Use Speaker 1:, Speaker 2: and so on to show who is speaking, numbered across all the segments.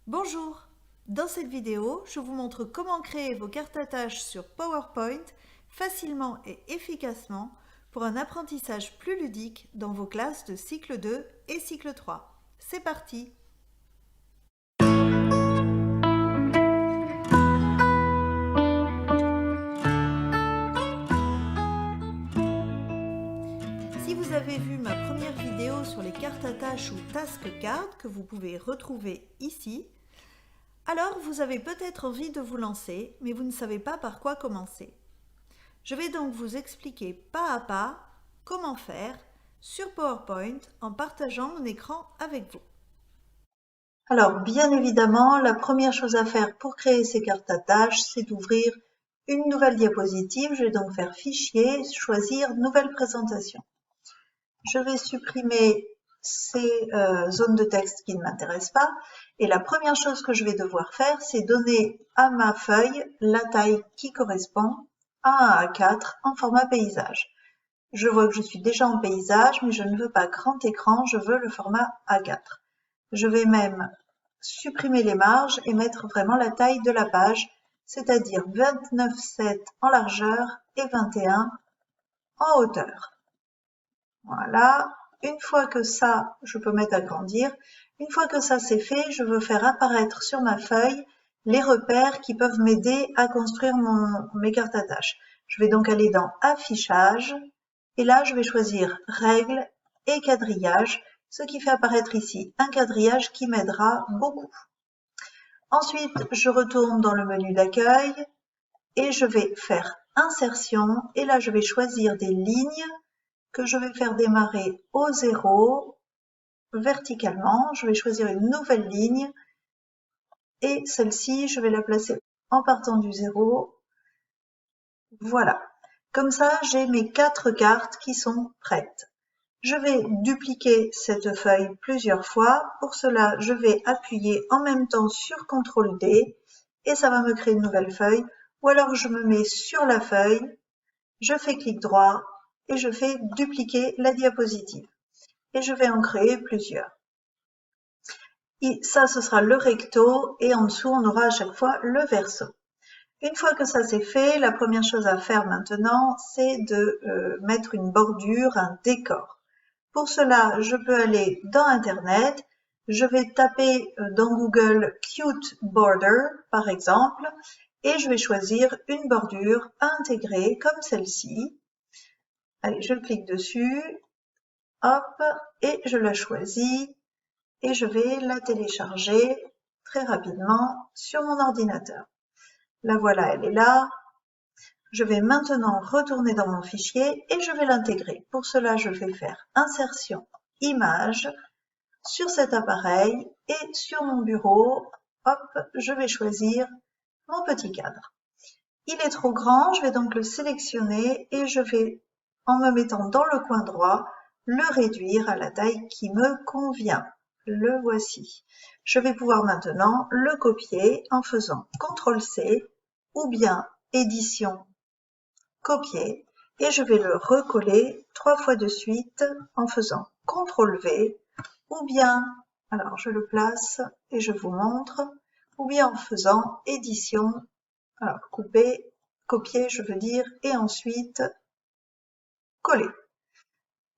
Speaker 1: Bonjour! Dans cette vidéo, je vous montre comment créer vos cartes à tâches sur PowerPoint facilement et efficacement pour un apprentissage plus ludique dans vos classes de cycle 2 et cycle 3. C'est parti! Si vous avez vu ma première vidéo sur les cartes à tâches ou task cards que vous pouvez retrouver ici, alors vous avez peut-être envie de vous lancer, mais vous ne savez pas par quoi commencer. Je vais donc vous expliquer pas à pas comment faire sur PowerPoint en partageant mon écran avec vous. Alors, bien évidemment, la première chose à faire pour créer ces cartes à tâches, c'est d'ouvrir une nouvelle diapositive. Je vais donc faire Fichier, choisir Nouvelle présentation. Je vais supprimer ces zones de texte qui ne m'intéressent pas. Et la première chose que je vais devoir faire, c'est donner à ma feuille la taille qui correspond à un A4 en format paysage. Je vois que je suis déjà en paysage, mais je ne veux pas grand écran, je veux le format A4. Je vais même supprimer les marges et mettre vraiment la taille de la page, c'est-à-dire 29,7 en largeur et 21 en hauteur. Voilà. Une fois que ça, je peux mettre agrandir. Une fois que ça c'est fait, je veux faire apparaître sur ma feuille les repères qui peuvent m'aider à construire mes cartes à tâches. Je vais donc aller dans Affichage et là je vais choisir Règles et Quadrillage, ce qui fait apparaître ici un quadrillage qui m'aidera beaucoup. Ensuite, je retourne dans le menu d'accueil et je vais faire Insertion et là je vais choisir des lignes que je vais faire démarrer au 0 verticalement. Je vais choisir une nouvelle ligne et celle-ci, je vais la placer en partant du 0. Voilà. Comme ça, j'ai mes 4 cartes qui sont prêtes. Je vais dupliquer cette feuille plusieurs fois. Pour cela, je vais appuyer en même temps sur CTRL D et ça va me créer une nouvelle feuille. Ou alors, je me mets sur la feuille, je fais clic droit et je fais dupliquer la diapositive. Et je vais en créer plusieurs. Et ça, ce sera le recto et en dessous, on aura à chaque fois le verso. Une fois que ça c'est fait, la première chose à faire maintenant, c'est de mettre une bordure, un décor. Pour cela, je peux aller dans Internet, je vais taper dans Google Cute Border, par exemple, et je vais choisir une bordure à intégrer comme celle-ci. Allez, je clique dessus, hop, et je la choisis, et je vais la télécharger très rapidement sur mon ordinateur. La voilà, elle est là. Je vais maintenant retourner dans mon fichier et je vais l'intégrer. Pour cela, je vais faire Insertion, Image sur cet appareil et sur mon bureau, hop, je vais choisir mon petit cadre. Il est trop grand, je vais donc le sélectionner et je vais, en me mettant dans le coin droit, le réduire à la taille qui me convient. Le voici. Je vais pouvoir maintenant le copier en faisant CTRL-C ou bien Édition, Copier, et je vais le recoller 3 fois de suite en faisant CTRL-V ou bien, alors je le place et je vous montre, ou bien en faisant Édition, alors couper, copier je veux dire, et ensuite coller.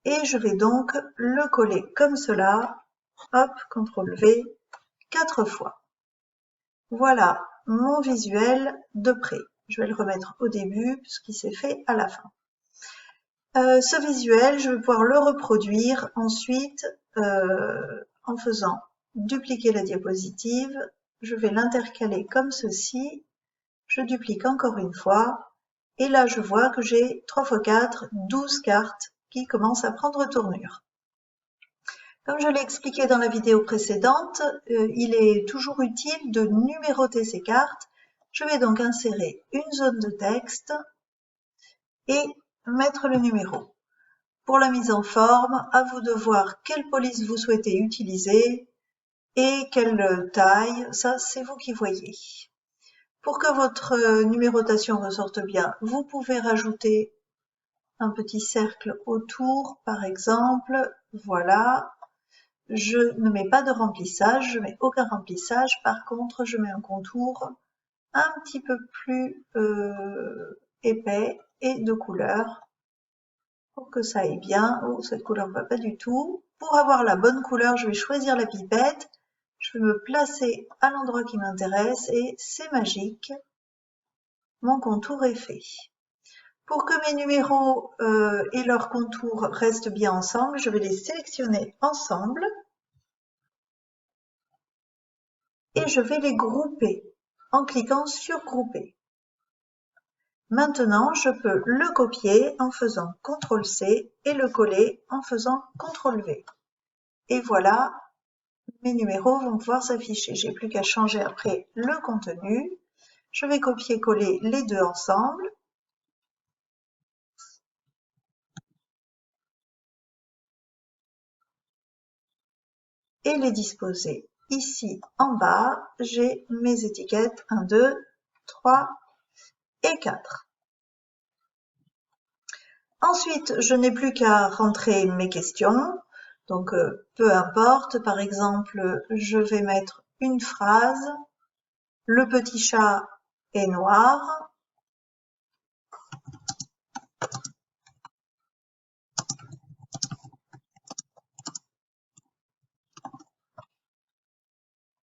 Speaker 1: Et je vais donc le coller comme cela, hop, CTRL-V, 4 fois. Voilà mon visuel de près. Je vais le remettre au début puisqu'il s'est fait à la fin. Ce visuel, je vais pouvoir le reproduire ensuite en faisant dupliquer la diapositive. Je vais l'intercaler comme ceci. Je duplique encore une fois. Et là, je vois que j'ai 3 x 4, 12 cartes qui commencent à prendre tournure. Comme je l'ai expliqué dans la vidéo précédente, il est toujours utile de numéroter ces cartes. Je vais donc insérer une zone de texte et mettre le numéro. Pour la mise en forme, à vous de voir quelle police vous souhaitez utiliser et quelle taille, ça c'est vous qui voyez. Pour que votre numérotation ressorte bien, vous pouvez rajouter un petit cercle autour, par exemple, voilà. je ne mets pas de remplissage, je mets aucun remplissage. Par contre, je mets un contour un petit peu plus épais et de couleur pour que ça aille bien. Oh, cette couleur ne va pas du tout. Pour avoir la bonne couleur, je vais choisir la pipette. Je vais me placer à l'endroit qui m'intéresse et c'est magique. Mon contour est fait. Pour que mes numéros et leurs contours restent bien ensemble, je vais les sélectionner ensemble et je vais les grouper en cliquant sur grouper. Maintenant, je peux le copier en faisant CTRL-C et le coller en faisant CTRL-V. Et voilà, mes numéros vont pouvoir s'afficher. J'ai plus qu'à changer après le contenu. Je vais copier-coller les deux ensemble. Et les disposer. Ici, en bas, j'ai mes étiquettes 1, 2, 3 et 4. Ensuite, je n'ai plus qu'à rentrer mes questions. Donc, peu importe. Par exemple, je vais mettre une phrase. Le petit chat est noir.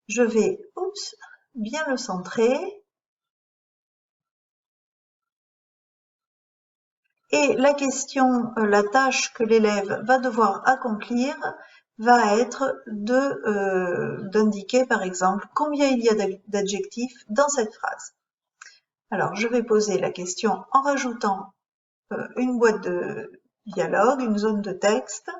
Speaker 1: Je vais, bien le centrer. Et la question, la tâche que l'élève va devoir accomplir va être d'indiquer, par exemple, combien il y a d'adjectifs dans cette phrase. Alors, je vais poser la question en rajoutant une boîte de dialogue, une zone de texte.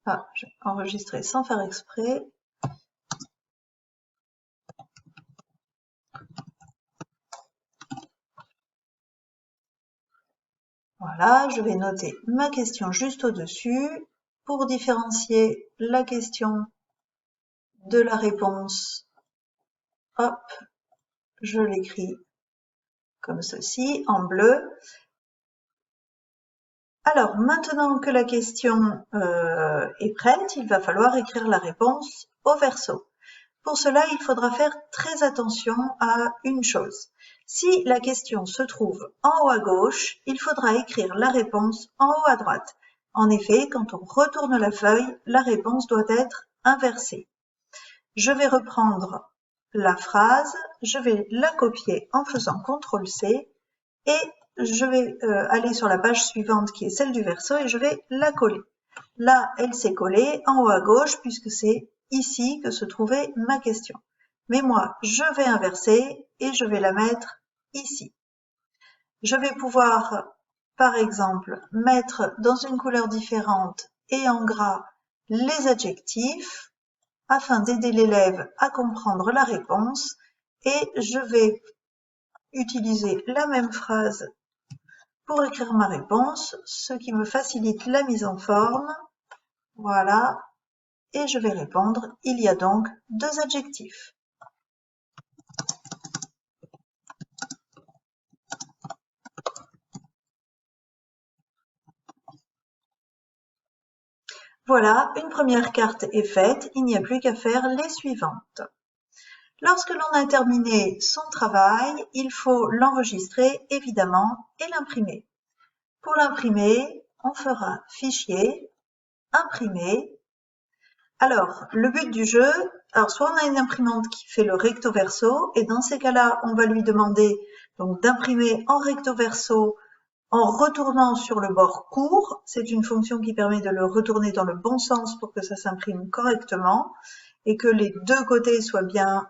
Speaker 1: Ah, j'ai enregistré sans faire exprès. Voilà, je vais noter ma question juste au-dessus pour différencier la question de la réponse. Hop, je l'écris comme ceci, en bleu. Alors, maintenant que la question est prête, il va falloir écrire la réponse au verso. Pour cela, il faudra faire très attention à une chose. Si la question se trouve en haut à gauche, il faudra écrire la réponse en haut à droite. En effet, quand on retourne la feuille, la réponse doit être inversée. Je vais reprendre la phrase, je vais la copier en faisant CTRL-C et je vais aller sur la page suivante qui est celle du verso et je vais la coller. Là, elle s'est collée en haut à gauche puisque c'est ici que se trouvait ma question. Mais moi, je vais inverser et je vais la mettre ici. Je vais pouvoir, par exemple, mettre dans une couleur différente et en gras les adjectifs afin d'aider l'élève à comprendre la réponse et je vais utiliser la même phrase pour écrire ma réponse, ce qui me facilite la mise en forme. Voilà, et je vais répondre, il y a donc deux adjectifs. Voilà, une première carte est faite, il n'y a plus qu'à faire les suivantes. Lorsque l'on a terminé son travail, il faut l'enregistrer évidemment et l'imprimer. Pour l'imprimer, on fera Fichier, Imprimer. Alors, le but du jeu, alors soit on a une imprimante qui fait le recto verso, et dans ces cas-là, on va lui demander donc d'imprimer en recto verso en retournant sur le bord court. C'est une fonction qui permet de le retourner dans le bon sens pour que ça s'imprime correctement et que les deux côtés soient bien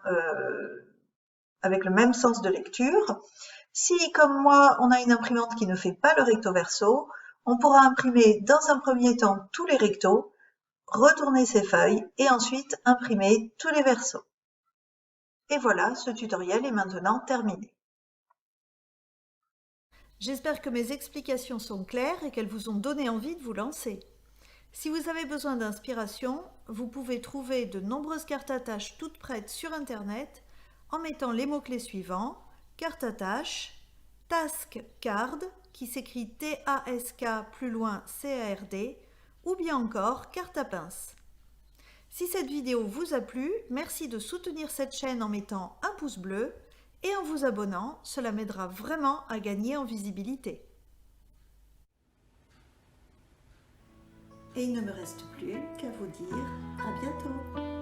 Speaker 1: avec le même sens de lecture. Si, comme moi, on a une imprimante qui ne fait pas le recto verso, on pourra imprimer dans un premier temps tous les rectos, retourner ses feuilles et ensuite imprimer tous les versos. Et voilà, ce tutoriel est maintenant terminé. J'espère que mes explications sont claires et qu'elles vous ont donné envie de vous lancer. Si vous avez besoin d'inspiration, vous pouvez trouver de nombreuses cartes à tâches toutes prêtes sur Internet en mettant les mots-clés suivants: carte à tâche, task card, qui s'écrit T-A-S-K plus loin C-A-R-D, ou bien encore carte à pince. Si cette vidéo vous a plu, merci de soutenir cette chaîne en mettant un pouce bleu et en vous abonnant, cela m'aidera vraiment à gagner en visibilité. Et il ne me reste plus qu'à vous dire à bientôt.